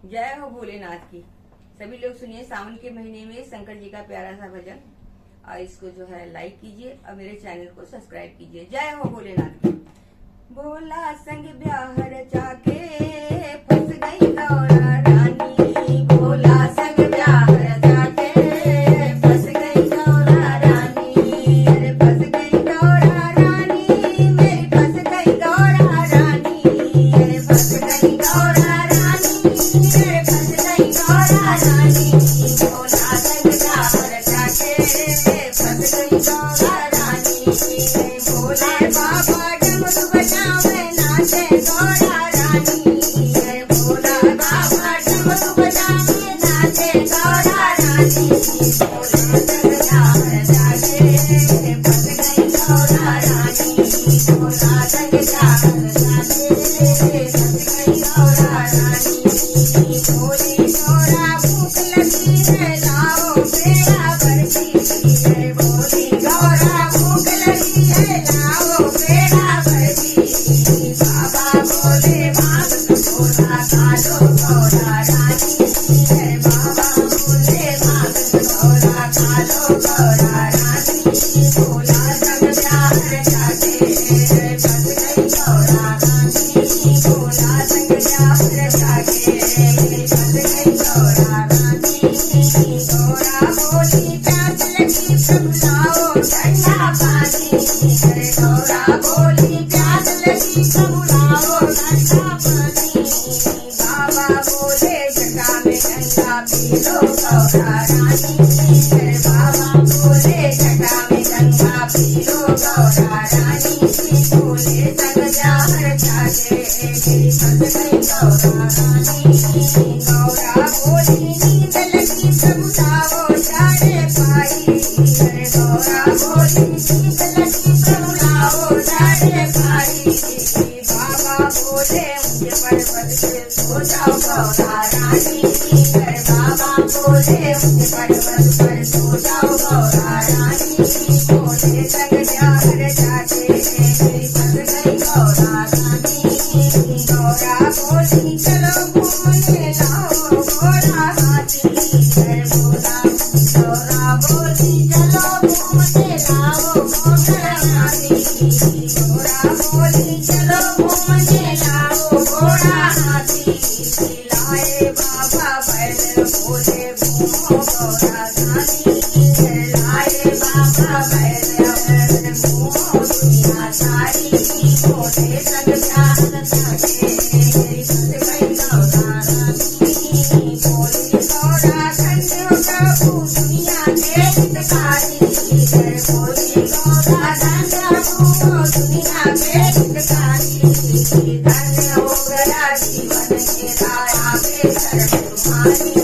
जय हो भोलेनाथ की। सभी लोग सुनिए, सावन के महीने में शंकर जी का प्यारा सा भजन, और इसको जो है लाइक कीजिए और मेरे चैनल को सब्सक्राइब कीजिए। जय हो भोलेनाथ की। भोला संग ब्याह रचा के फंस गई गौरा रानी, भोला संग ब्याह रचा के फंस गई गौरा रानी, अरे फंस गई गौरा रानी, मेरी फंस गई गौरा रानी, अरे फंस गई गौरा रानी, मेरे फंस गई गौरा रानी। भोला संग ब्याह रचा के फंस गई गौरा रानी, भोले बाबा डमरू बजावे नाचे गौरा रानी, भोला बाबा डमरू बजावे नाचे गौरा रानी। भोला संग ब्याह रचा के फंस गई गौरा रानी, भोला संग ब्याह रचा के फंस गई गौरा रानी। भोली गौरा भूख लगी है लाओ बेड़ा बरसी है, भोली गौरा भूख लगी है लाओ बेड़ा बरसी। बाबा बोले मांग भोला कालो गौरा रानी, बाबा बोले मांग भोला कालो गौरा रानी। भोला संग ब्याह रचा के फंस गई गौरा रानी, भोला संग ब्याह रचा के फंस गई गौरा रानी। गौरा बोली प्यास लगी प्रभु लाओ ठंडा पानी, गौरा बोली प्यास लगी प्रभु लाओ ठंडा पानी। बाबा बोले जटा में गंगा पी लो गौरा रानी, बाबा बोले जटा में गंगा पी लो गौरा रानी। भोले संग ब्याह रचा के फंस गई गौरा रानी। गौरा बोली नींद लगी प्रभु लाओ साढ़े पाई, गौरा बोली नींद लगी प्रभु लाओ साढ़े पाई। बाबा बोले मुझे पर्वत से सो जाओ गौरा रानी, बाबा बोले मुझे पर्वत पर सो जाओ गौरा रानी। भोले संग ब्याह रचा के फंस गई गौरा रानी। गौरा बोली चलो घूमने लाओ घोड़ा हाथी, भोला गौरा बोली चलो घूमने लाओ घोड़ा हाथी, गौरा बोली चलो घूमने लाओ घोड़ा हाथी। लाए बाबा बैल बोले घूमो गौरा रानी, लाए बाबा बैल घूमो दुनिया सारी। भोले संग ब्याह रचा के फंस गई गौरा रानी। भोली गौरा ठंडो प्रभु दुनिया के हितकारी, भोली गौरा ठंडो दुनिया के हितकारी। धन्य हो गया जीवन मेरा आवे शरण तुम्हारी,